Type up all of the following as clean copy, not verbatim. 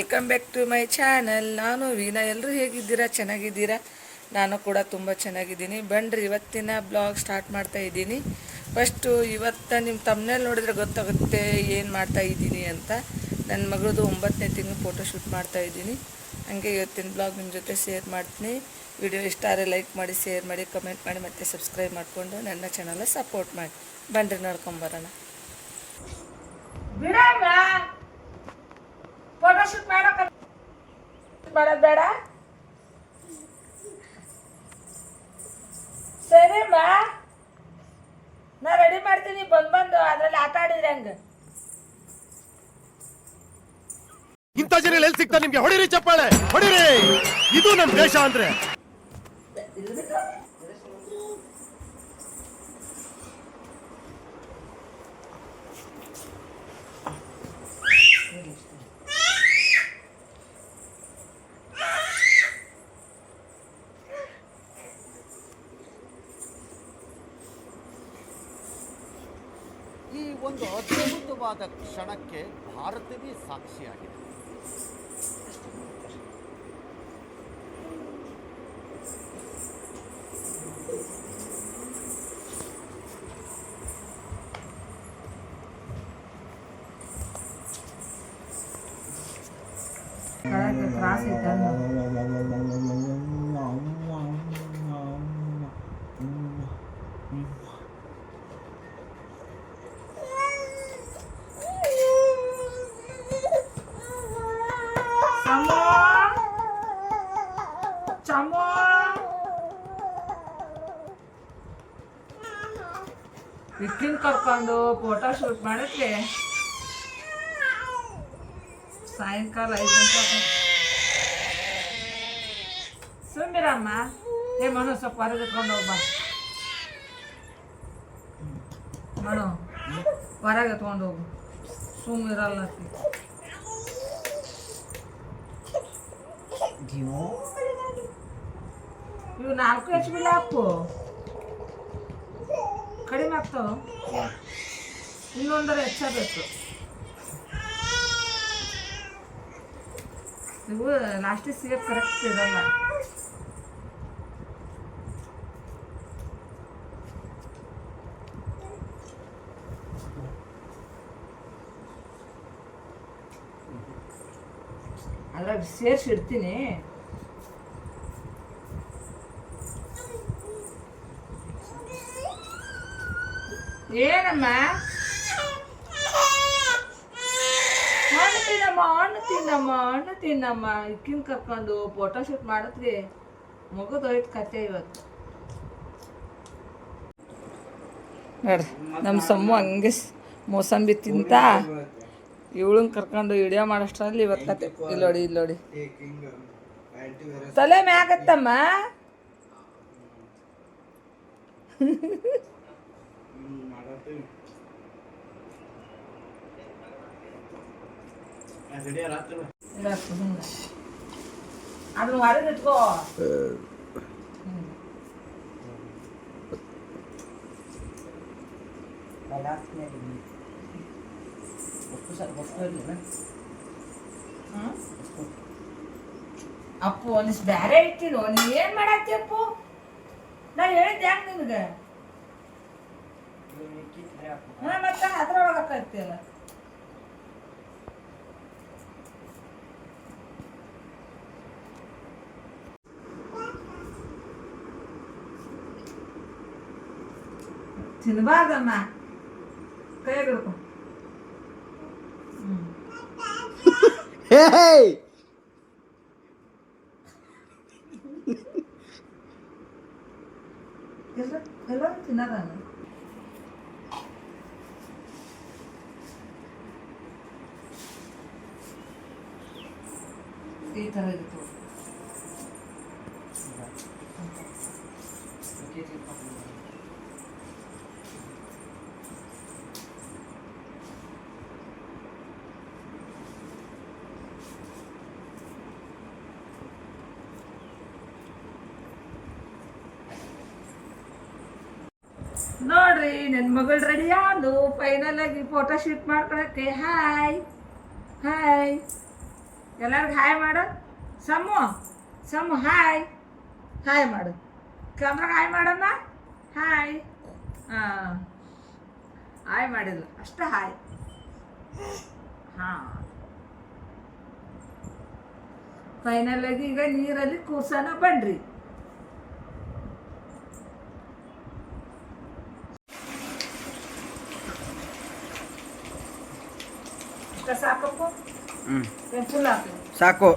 Welcome back to my channel. ನಾನು ವೀಣಾ. ಎಲ್ಲರೂ ಹೇಗಿದ್ದೀರಾ? ಚೆನ್ನಾಗಿದ್ದೀರಾ? ನಾನು ಕೂಡ ತುಂಬ ಚೆನ್ನಾಗಿದ್ದೀನಿ. ಬನ್ನಿರಿ, ಇವತ್ತಿನ ಬ್ಲಾಗ್ ಸ್ಟಾರ್ಟ್ ಮಾಡ್ತಾ ಇದ್ದೀನಿ. ಫಸ್ಟು ಇವತ್ತು ನಿಮ್ಮ ತಮ್ಮನೇಲಿ ನೋಡಿದರೆ ಗೊತ್ತಾಗುತ್ತೆ ಏನು ಮಾಡ್ತಾ ಇದ್ದೀನಿ ಅಂತ. ನನ್ನ ಮಗಳದು 9ನೇ ತಿಂಗಳು ಫೋಟೋಶೂಟ್ ಮಾಡ್ತಾ ಇದ್ದೀನಿ. ಹಾಗೆ ಇವತ್ತಿನ ಬ್ಲಾಗ್ ನಿಮ್ಮ ಜೊತೆ ಶೇರ್ ಮಾಡ್ತೀನಿ. ವಿಡಿಯೋ ಇಷ್ಟ ಆದರೆ ಲೈಕ್ ಮಾಡಿ, ಶೇರ್ ಮಾಡಿ, ಕಮೆಂಟ್ ಮಾಡಿ ಮತ್ತು ಸಬ್ಸ್ಕ್ರೈಬ್ ಮಾಡಿಕೊಂಡು ನನ್ನ ಚಾನಲ್ ಸಪೋರ್ಟ್ ಮಾಡಿ. ಬನ್ನಿರಿ, ನೋಡ್ಕೊಂಬರೋಣ. ಫೋಟೋಶೂಟ್ ಮಾಡೋದು ಬೇಡ. ಸರಿಮ್ಮ, ನಾ ರೆಡಿ ಮಾಡ್ತೀನಿ. ಬಂದು ಅದ್ರಲ್ಲಿ ಆಟ ಆಡಿದ್ರೆ ಹಂಗ. ಇಂಥ ಜನ ಎಲ್ಲಿ ಸಿಗ್ತಾರೆ ನಿಮ್ಗೆ? ಹೊಡಿರಿ, ಚಪ್ಪಾಳೆ ಹೊಡಿರಿ. ಇದು ನಮ್ ದೇಶ ಅಂದ್ರೆ. ಈ ಒಂದು ಅದ್ಭುತವಾದ ಕ್ಷಣಕ್ಕೆ ಭಾರತವೇ ಸಾಕ್ಷಿಯಾಗಿದೆ. ತ್ರಾಸ ವಿಕ್ಕಿನ್ ಕರ್ಕೊಂಡು ಫೋಟೋ ಶೂಟ್ ಮಾಡಕ್ಕೆ ಸಾಯಂಕಾಲ 5 ಗಂಟೆ. ಸುಮ್ಮಿರಮ್ಮ. ಮನು ಸ್ವಲ್ಪ ಹೊರಗೆ ಎತ್ಕೊಂಡು ಹೋಗ್ಬಾ. ಮನು ಹೊರಗೆ ಎತ್ಕೊಂಡು ಹೋಗು. ಸುಮ್ಮಿರಲ್ಲ. ಇವು 4 ಹೆಚ್ಚು ಬಿಲ್ಲ ಹಾಕು. ಕಡಿಮೆ ಆಗ್ತಾವ. ಇನ್ನೊಂದರ ಹೆಚ್ಚಬೇಕು. ಇವು ಲಾಸ್ಟಿಗೆ ಸಿಗಕ್ಕೆ ಕರೆಕ್ಟ್ ಇರಲ್ಲ. ಅದ್ರಾಗ ಸೇರಿಸಿಡ್ತೀನಿ. ಏನಮ್ಮ? ಹಣ್ಣು ತಿನ್ನಮ್ಮ. ಇಕ್ಕಿನ ಕರ್ಕೊಂಡು ಫೋಟೋ ಶೂಟ್ ಮಾಡಿದ್ರಿ ಮುಗಿದೋಯ್ತು ಕತೆ ಇವತ್ತು. ನೋಡ್ರಿ, ನಮ್ಮ ಸಮ್ಮು ಹಂಗೆ ಮೋಸಂಬಿ ತಿಂತ ಇವಳನ್ನ ಕರ್ಕೊಂಡು ವಿಡಿಯೋ ಮಾಡೋಷ್ಟರಲ್ಲಿ ಇವತ್ತು ಕತೆ. ಇಲ್ಲೋಡಿ ತಲೆ ಮ್ಯಾಗತ್ತಮ್ಮ. ಅದನ್ನ ಹೊರಗೆ ಇಟ್ಕೋ. ಅಪ್ಪು ಒಂದಿಷ್ಟು ಬ್ಯಾರೆ ಇಟ್ಟಿರು. ನೀ ಏನ್ ಮಾಡತ್ತಿ ಅಪ್ಪು? ನಾ ಹೇಳಿದ್ದೆ ಯಾಕೆ ನಿನಗೆ? ಮತ್ತೆ ಅದ್ರೊಳಗೆ ಹಾಕತ್ತಿಲ್ಲ. ತಿನ್ಬಾರ್ದಮ್ಮ. ಕೈ ಹಿಡ್ಕೊ. ಎಲ್ಲ ತಿನ್ನದ ಈ ಥರ ಇತ್ತು. ನೋಡ್ರಿ, ನನ್ನ ಮಗಳು ರೆಡಿ ಆದ್ಲು. ಫೈನಲ್ ಆಗಿ ಫೋಟೋ ಶೂಟ್ ಮಾಡ್ಕೊಳಕ್ಕೆ. ಹಾಯ್ ಎಲ್ಲರಿಗೂ ಹಾಯ್ ಮಾಡು. ಸಮು ಸಮು ಹಾಯ್ ಹಾಯ್ ಮಾಡು. ಕ್ಯಾಮ್ರಾಗ ಹಾಯ್ ಮಾಡಮ್ಮ. ಹಾಯ್. ಹಾಂ ಹಾಯ್ ಮಾಡಿಲ್ಲ ಅಷ್ಟೇ ಹಾಯ್. ಹಾಂ ಫೈನಲ್ ಆಗಿ ಈಗ ನೀರಲ್ಲಿ ಕೂರ್ಸೋಣ ಬನ್ರಿ. ಸಾಕಪ್ಪು ಫುಲ್ ಹಾಕಿ ಸಾಕು.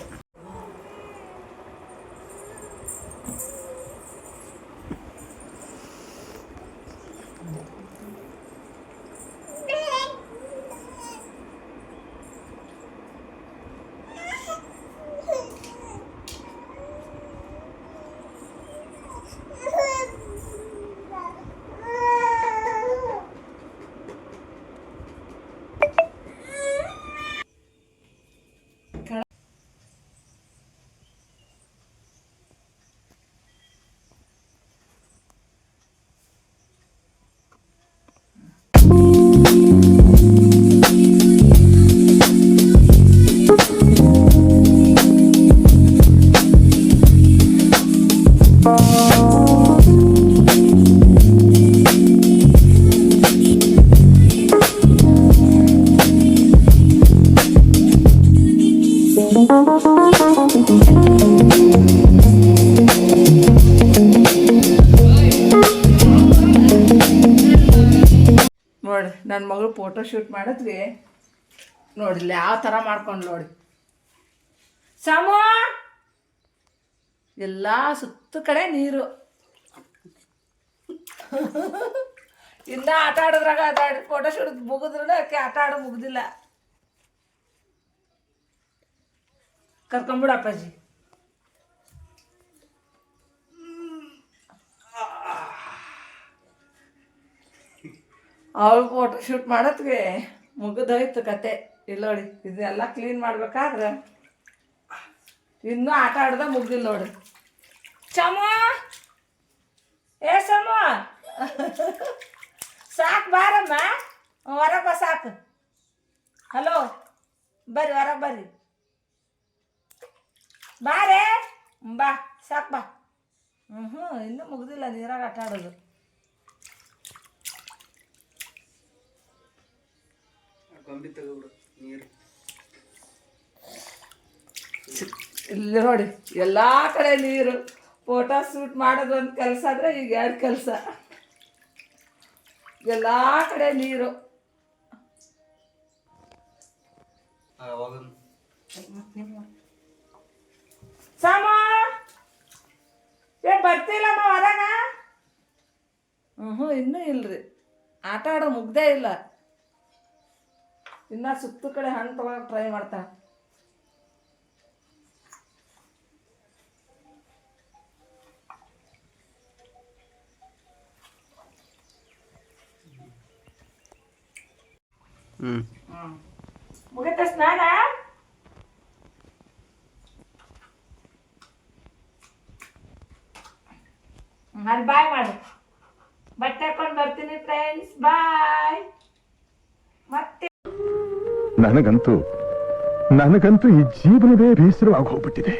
ನೋಡಿ ನನ್ನ ಮಗಳು ಫೋಟೋ ಶೂಟ್ ಮಾಡಿದ್ವಿ ನೋಡಿ ಇಲ್ಲಿ ಯಾವ ಥರ ಮಾಡ್ಕೊಂಡು ನೋಡಿ. ಸಾಮು ಎಲ್ಲ ಸುತ್ತ ಕಡೆ ನೀರು. ಇನ್ನ ಆಟ ಆಡೋದ್ರಾಗ ಫೋಟೋ ಶೂಟ್ ಮುಗಿದ್ರು ಆಕೆ ಆಟ ಆಡೋ ಮುಗ್ದಿಲ್ಲ. ಕರ್ಕೊಂಬಿಡು ಅಪ್ಪಾಜಿ. ಅವಳು ಫೋಟೋ ಶೂಟ್ ಮಾಡೋದ್ಗೆ ಮುಗಿದೋಯ್ತು ಕತೆ. ಇಲ್ಲ ನೋಡಿ ಇದೆಲ್ಲ ಕ್ಲೀನ್ ಮಾಡ್ಬೇಕಾದ್ರೆ ಇನ್ನೂ ಆಟ ಆಡ್ದ ಮುಗ್ದಿಲ್ಲ ನೋಡಿ. ಚಮು ಏ ಸಮು ಸಾಕು ಬಾರಮ್ಮ ಹೊರಗೆ ಬಾ ಸಾಕು. ಹಲೋ ಬರ್ರಿ ಹೊರಗೆ ಬರ್ರಿ ಬಾರೇ ಬಾ ಸಾಕು ಬಾ. ಇನ್ನೂ ಮುಗ್ದಿಲ್ಲ ನೀರಾಗ ಆಟ ಆಡೋದು. ಇಲ್ಲಿ ನೋಡಿ ಎಲ್ಲ ಕಡೆ ನೀರು. ಫೋಟೋ ಶೂಟ್ ಮಾಡೋದು ಒಂದು ಕೆಲಸ ಆದರೆ ಈಗ 2 ಕೆಲಸ. ಎಲ್ಲ ಕಡೆ ನೀರು. ಸಾಮ ಬರ್ತಿಲ್ಲಮ್ಮ ಹೊರಗ. ಇನ್ನೂ ಇಲ್ರಿ ಆಟ ಆಡೋ ಮುಗ್ದೇ ಇಲ್ಲ. ಇನ್ನು ಸುತ್ತ ಕಡೆ ಹಣ್ಣು ತಗೊಳಕ್ಕೆ ಟ್ರೈ ಮಾಡ್ತಾ. ಮುಗಿತ ಸ್ನಾನ. ಅಲ್ಲಿ ಬಾಯ್ ಮಾಡು. ಬಟ್ಟೆ ಹಾಕೊಂಡು ಬರ್ತೀನಿ ಫ್ರೆಂಡ್ಸ್. ಬಾಯ್. ಮತ್ತೆ ನನಗಂತೂ ಈ ಜೀವನವೇ ಬೇಸರವಾಗಿ ಹೋಗ್ಬಿಟ್ಟಿದೆ.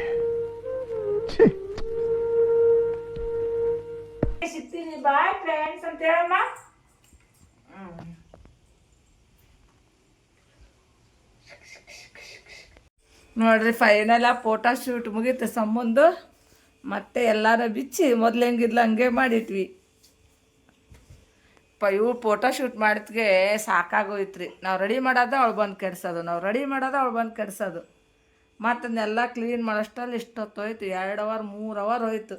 ಸಿಗ್ತೀನಿ ಬಾಯ್ ಫ್ರೆಂಡ್ಸ್ ಅಂತ ಹೇಳಮ್ಮ. ನೋಡ್ರಿ ಫೈನಲ್ ಆ ಫೋಟೋ ಶೂಟ್ ಮುಗೀತು ಸಂಬಂಧು. ಮತ್ತೆ ಎಲ್ಲಾರ ಬಿಚ್ಚಿ ಮೊದ್ಲು ಹೆಂಗಿದ್ಲ ಹಂಗೆ ಮಾಡಿಟ್ವಿ. ಇವು ಫೋಟೋ ಶೂಟ್ ಮಾಡಿದ್ಗೆ ಸಾಕಾಗೋಯ್ತ್ರಿ. ನಾವು ರೆಡಿ ಮಾಡೋದು ಅವಳು ಬಂದು ಕೆಡ್ಸೋದು, ನಾವು ರೆಡಿ ಮಾಡೋದು ಅವಳು ಬಂದು ಕೆಡ್ಸೋದು. ಮತ್ತನ್ನೆಲ್ಲ ಕ್ಲೀನ್ ಮಾಡೋಷ್ಟರಲ್ಲಿ ಇಷ್ಟೊತ್ತು ಹೋಯ್ತು. 2 ಅವರ್ 3 ಅವರ್ ಹೋಯ್ತು.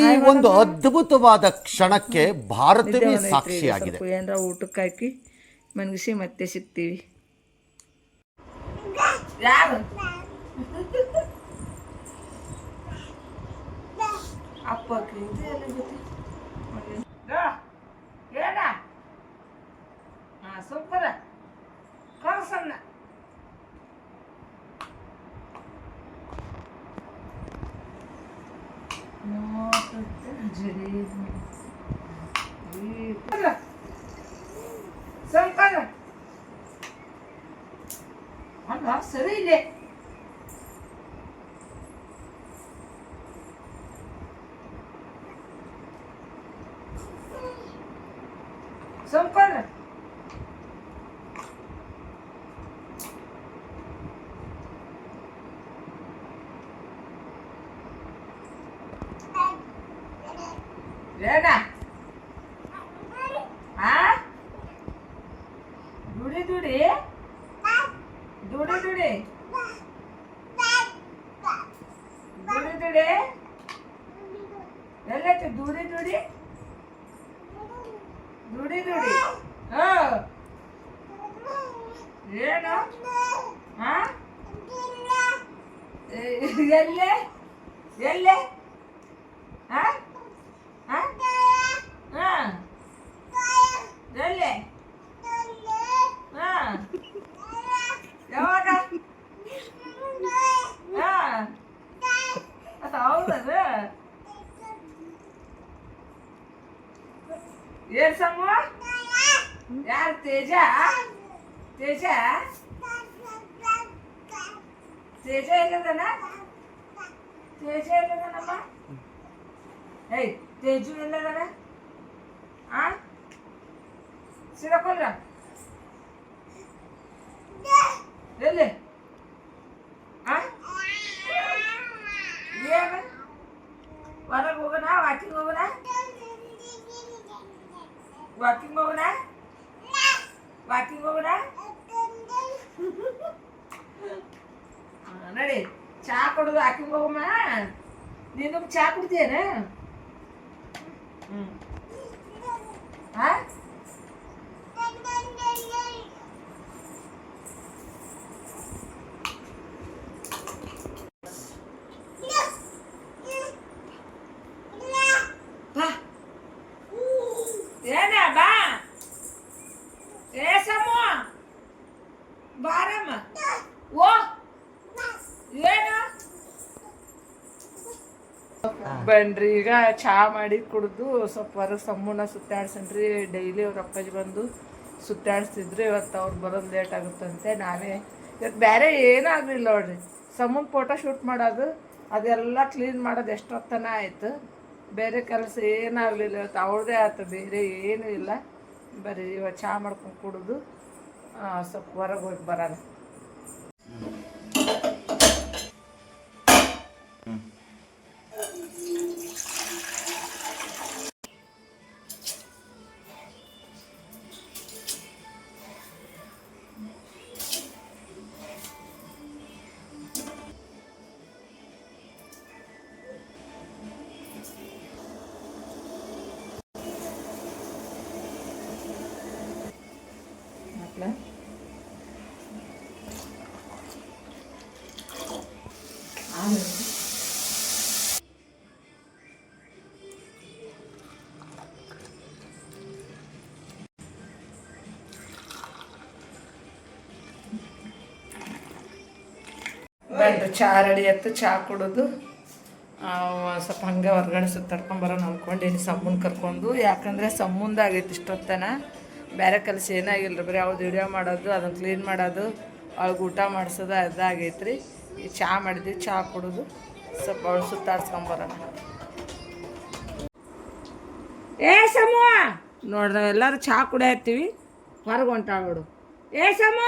ಈ ಒಂದು ಅದ್ಭುತವಾದ ಕ್ಷಣಕ್ಕೆ ಭಾರತವೇ ಸಾಕ್ಷಿಯಾಗಿದೆ. ಏನಾರ ಊಟಕ್ಕೆ ಹಾಕಿ ಮನಗಿಸಿ ಮತ್ತೆ ಸಿಗ್ತೀವಿ. ಯಾರು ಅಪ್ಪ ಏನ ಸೂಪರ್ ಕಳ್ಸಣ್ಣ. ಸಂಕರ ಬಾ ಸರಿ ಇಲ್ಲೇ ಸಂಪಲ್ ಏನ ಆ ದುಡಿ ದುಡಿ ದುಡಿ ದುಡಿ ದುಡಿ ದುಡಿ ಎಲ್ಲೈತಿ ದುಡಿ ದುಡಿ ದುಡಿ ದುಡಿ ಹಾ ಏನು ಹಾ ಎಲ್ಲೇ ಎಲ್ಲೇ ಹಾ ಹಾ ಹಾ ಎಲ್ಲೇ ಹಾ ಯಾವಾಗ ಹಾ ಹೌದದ ಏನ್ ಸಮ ಯಾರು ತೇಜ ತೇಜ ತೇಜ ಎಲ್ಲದನ ತೇಜ ಎಲ್ಲದನಮ್ಮ ಏಯ್ ತೇಜು ಎಲ್ಲದನ ಆ ಸಿರಕೊಂಡ್ರ ಎಲ್ಲಿ ಆ ಏನು ಹೊರಗೆ ಹೋಗೋಣ ವಾಕಿಂಗ್ ಹೋಗೋಣ ವಾಕಿಂಗ್ ಹೋಗೋಣ ವಾಕಿಂಗ್ ಹೋಗೋಣ ನಡಿ ಚಾ ಕೊಡೋದು ವಾಕಿಂಗ್ ಹೋಗಮ್ಮ ನೀನು ಚಾ ಕುಡ್ತೀಯನ ಹ್ಞೂ ಹಾಂ ಬಾ ಏನ ಬಾ ಏ ಸಮೂ ಬಾರಮ್ಮ ಓ ಏನು ಬನ್ರಿ ಈಗ ಚಹಾ ಮಾಡಿ ಕುಡಿದು ಸ್ವಲ್ಪ ಹೊರಗೆ ಸಮ್ಮನ ಸುತ್ತಾಡ್ಸನ್ರಿ ಡೈಲಿ ಅವ್ರ ಅಪ್ಪಾಜಿ ಬಂದು ಸುತ್ತಾಡ್ಸಿದ್ರು ಇವತ್ತು ಅವ್ರು ಬರೋದು ಲೇಟ್ ಆಗುತ್ತಂತೆ ನಾವೇ ಇವತ್ತು ಬೇರೆ ಏನೂ ಆಗಲಿಲ್ಲ ನೋಡ್ರಿ ಸಮ್ಮನ ಫೋಟೋ ಶೂಟ್ ಮಾಡೋದು ಅದೆಲ್ಲ ಕ್ಲೀನ್ ಮಾಡೋದು ಎಷ್ಟೊತ್ತನ ಆಯಿತು ಬೇರೆ ಕೆಲಸ ಏನಾಗಲಿಲ್ಲ ಇವತ್ತು ಅವ್ರದ್ದೇ ಆಯ್ತು ಬೇರೆ ಏನೂ ಇಲ್ಲ ಬರೀ ಇವತ್ತು ಚಹಾ ಮಾಡ್ಕೊಂಡು ಕುಡಿದು ಸ್ವಲ್ಪ ಹೊರಗೆ ಹೋಗಿ ಬರೋಣ ಬಂದು ಚಹಾ ರೆಡಿ ಆಯ್ತು ಚಹಾ ಕುಡಿದು ಸ್ವಲ್ಪ ಹಂಗೆ ಹೊರಗಡೆ ಸುತ್ತಾಡ್ಕೊಂಬರೋಣ ಅಂದ್ಕೊಂಡೇನಿ ಸಮ್ಮನ ಕರ್ಕೊಂಡು ಯಾಕಂದರೆ ಸಮ್ಮುಂದಾಗೈತಿ ಇಷ್ಟೊತ್ತನ ಬೇರೆ ಕೆಲಸ ಏನಾಗಿಲ್ಲ ರೀ ಬರೀ ಅವ್ದು ವಿಡಿಯೋ ಮಾಡೋದು ಅದನ್ನು ಕ್ಲೀನ್ ಮಾಡೋದು ಅವಳಿಗೆ ಊಟ ಮಾಡಿಸೋದು ಅದಾಗೈತೆ ರೀ ಈ ಚಹಾ ಮಾಡಿದ್ವಿ ಚಹಾ ಕುಡಿದು ಸ್ವಲ್ಪ ಅವಳು ಸುತ್ತಾಡ್ಸ್ಕೊಂಬರೋಣ ಏ ಸಮೂ ನೋಡ್ರಿ ನಾವೆಲ್ಲರೂ ಚಹಾ ಕುಡಿಯತ್ತೀವಿ ಹೊರಗೆ ಹೊಂಟಾಳ್ಬಿಡು ಏ ಸಮೂ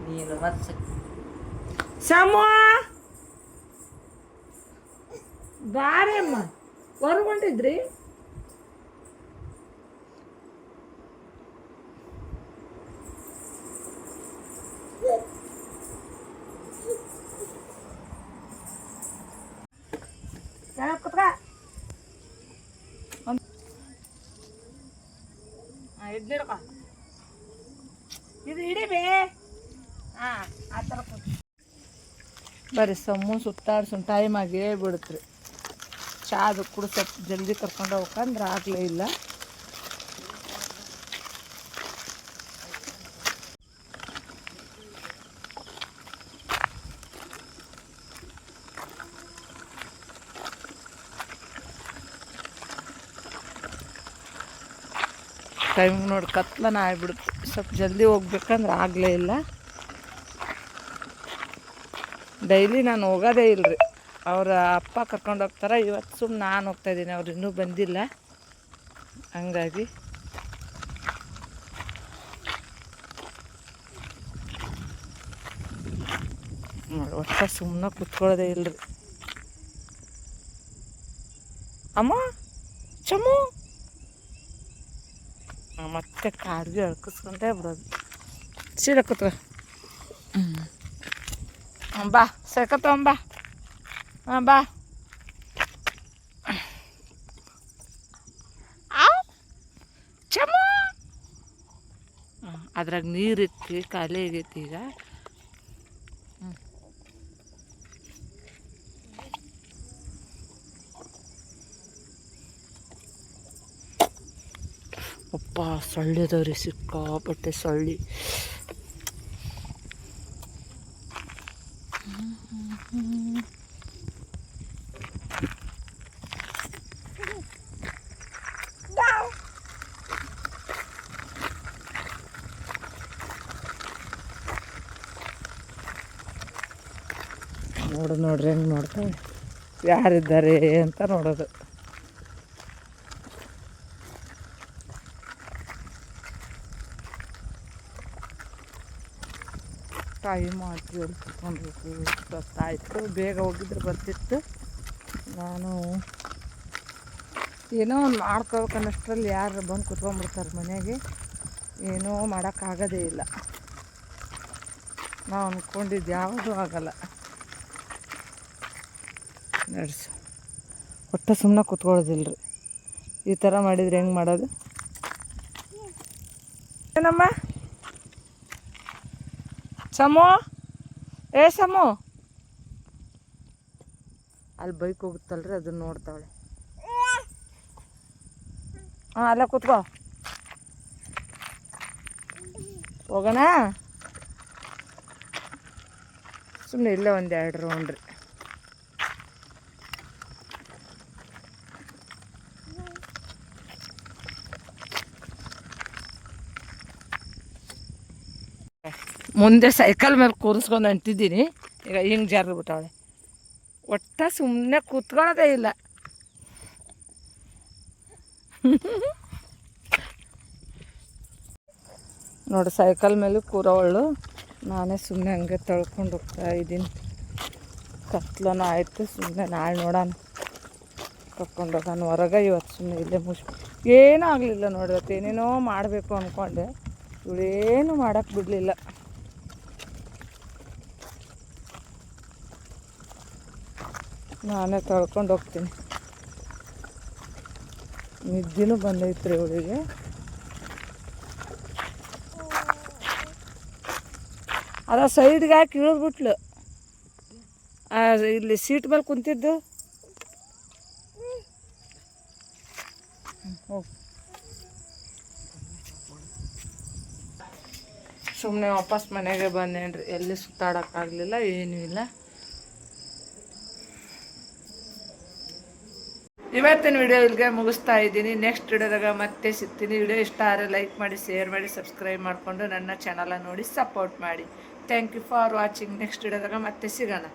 ನೀನು ಮತ್ತೆ ಸಮೂ ಬಾರಮ್ಮ ಹೊರಗೊಂಡಿದ್ರಿ ಇಡ್ಲಿಡಕ ಇದು ಹಿಡಿಬೇ ಹಾಂ ಆ ಥರ ಬರ್ರಿ ಸಮ್ಮು ಸುತ್ತಾಡ್ಸೋಣ ಟೈಮ್ ಆಗೇ ಬಿಡುತ್ತೆ ರೀ ಚಾದು ಕೂಡ ಸ್ವಲ್ಪ ಜಲ್ದಿ ಕರ್ಕೊಂಡು ಹೋಗ್ಕಂದ್ರೆ ಆಗಲೇ ಇಲ್ಲ ಟೈಮ್ ನೋಡಿ ಕತ್ಲನ ಆಗ್ಬಿಡುತ್ತೆ ಸ್ವಲ್ಪ ಜಲ್ದಿ ಹೋಗ್ಬೇಕಂದ್ರೆ ಆಗಲೇ ಇಲ್ಲ ಡೈಲಿ ನಾನು ಹೋಗೋದೇ ಇಲ್ಲರಿ, ಅವ್ರ ಅಪ್ಪ ಕರ್ಕೊಂಡು ಹೋಗ್ತಾರೆ. ಇವತ್ತು ಸುಮ್ಮನೆ ನಾನು ಹೋಗ್ತಾಯಿದ್ದೀನಿ, ಅವ್ರು ಇನ್ನೂ ಬಂದಿಲ್ಲ. ಹಂಗಾಗಿ ಒಟ್ಟ ಸುಮ್ಮನೆ ಕುತ್ಕೊಳ್ಳೋದೇ ಇಲ್ಲರಿ. ಅಮ್ಮ ಚಮ್ಮು ಮತ್ತೆ ಕಾಡ್ಗೆ ಎಳ್ಕಿಸ್ಕೊಂಡೇ ಬಿಡೋದು. ಸೀದಾ ಕೂತ್ಕೊ. ಬಾ ಸೇರ್ಕೊತಂಬ. ಹಾಂ ಬಾ. ಚಮ್ಮು ಅದ್ರಾಗ ನೀರಿತ್ತು, ಖಾಲಿ ಆಗೈತಿ ಈಗ. ಅಪ್ಪ ಸೊಳ್ಳೆ ಅದಾವ್ರಿ, ಸಿಕ್ಕಾಪಟ್ಟೆ ಸೊಳ್ಳೆ. ನೋಡ್ರಿ ಹೆಂಗೆ ನೋಡ್ತಾವೆ, ಯಾರಿದ್ದಾರೆ ಅಂತ ನೋಡೋದು. ಟೈಮ್ ಆಯ್ತು, ಎಲ್ಲಿ ಕುತ್ಕೊಳ್ಬೇಕು, ಗೊತ್ತಾಯಿತು. ಬೇಗ ಹೋಗಿದ್ರೆ ಬರ್ತಿತ್ತು. ನಾನು ಏನೋ ಒಂದು ಮಾಡ್ಕೋಬೇಕನ್ನಷ್ಟರಲ್ಲಿ ಯಾರು ಬಂದು ಕುತ್ಕೊಂಡ್ಬಿಡ್ತಾರೆ ಮನೆಗೆ. ಏನೋ ಮಾಡೋಕ್ಕಾಗೋದೇ ಇಲ್ಲ. ನಾವು ಅಂದ್ಕೊಂಡಿದ್ದು ಯಾವುದೂ ಆಗಲ್ಲ. ನಡೆಸು ಒಟ್ಟು ಸುಮ್ಮನೆ ಕುತ್ಕೊಳ್ಳೋದಿಲ್ರಿ. ಈ ಥರ ಮಾಡಿದರೆ ಹೆಂಗೆ ಮಾಡೋದು? ಏನಮ್ಮ ಸಮು, ಸಮು ಅಲ್ಲಿ ಬೈಕ್ ಹೋಗುತ್ತಲ್ರಿ, ಅದನ್ನ ನೋಡ್ತಾವಳೆ. ಹಾಂ ಅಲ್ಲೇ ಕೂತ್ಕೋ, ಹೋಗೋಣ. ಸುಮ್ಮನೆ ಇಲ್ಲೇ ಒಂದು 2 ರೌಂಡ್ ರೀ. ಮುಂದೆ ಸೈಕಲ್ ಮೇಲೆ ಕೂರಿಸ್ಕೊಂಡು ಅಂಟಿದ್ದೀನಿ. ಈಗ ಹಿಂಗೆ ಜಾರಿ ಬಿಟ್ಟವಳೆ. ಒಟ್ಟ ಸುಮ್ಮನೆ ಕೂತ್ಕೊಳ್ಳೋದೇ ಇಲ್ಲ. ನೋಡಿ ಸೈಕಲ್ ಮೇಲೆ ಕೂರೋವಳು. ನಾನೇ ಸುಮ್ಮನೆ ಹಂಗೆ ತಳ್ಕೊಂಡು ಹೋಗ್ತಾ ಇದ್ದೀನಿ. ಕತ್ಲನ ಆಯಿತು, ಸುಮ್ಮನೆ ನಾಳೆ ನೋಡೋಣ ಕರ್ಕೊಂಡು ಹೋಗೋಣ ಹೊರಗೆ. ಇವತ್ತು ಸುಮ್ಮನೆ ಇಲ್ಲೇ ಏನೂ ಆಗಲಿಲ್ಲ ನೋಡಿ. ಇವತ್ತು ಏನೇನೋ ಮಾಡಬೇಕು ಅಂದ್ಕೊಂಡೆ, ಇವಳೇನು ಮಾಡೋಕ್ಕೆ ಬಿಡಲಿಲ್ಲ. ನಾನೇ ತಳ್ಕೊಂಡು ಹೋಗ್ತೀನಿ. ನಿದ್ದೆನೂ ಬಂದೈತ್ರಿ ಇವಳಿಗೆ. ಅದ ಸೈಡ್ಗೆ ಹಾಕಿ ಇಳಿದ್ಬಿಟ್ಲು. ಇಲ್ಲಿ ಸೀಟ್ ಮೇಲೆ ಕುಂತಿದ್ದು. ಹೋಗಿ ಸುಮ್ಮನೆ ವಾಪಸ್ ಮನೆಗೆ ಬಂದೇನ್ರಿ. ಎಲ್ಲಿ ಸುತ್ತಾಡೋಕ್ಕಾಗಲಿಲ್ಲ, ಏನೂ ಇಲ್ಲ. ಇವತ್ತಿನ ವಿಡಿಯೋ ಇಲ್ಲಿಗೆ ಮುಗಿಸ್ತಾ ಇದ್ದೀನಿ. ನೆಕ್ಸ್ಟ್ ವಿಡಿಯೋದಾಗ ಮತ್ತೆ ಸಿಗ್ತೀನಿ. ವಿಡಿಯೋ ಇಷ್ಟ ಆದರೆ ಲೈಕ್ ಮಾಡಿ, ಶೇರ್ ಮಾಡಿ, ಸಬ್ಸ್ಕ್ರೈಬ್ ಮಾಡಿಕೊಂಡು ನನ್ನ ಚಾನಲ ನೋಡಿ ಸಪೋರ್ಟ್ ಮಾಡಿ. Thank you for watching. Next ವಿಡಿಯೋದಾಗ ಮತ್ತೆ ಸಿಗೋಣ.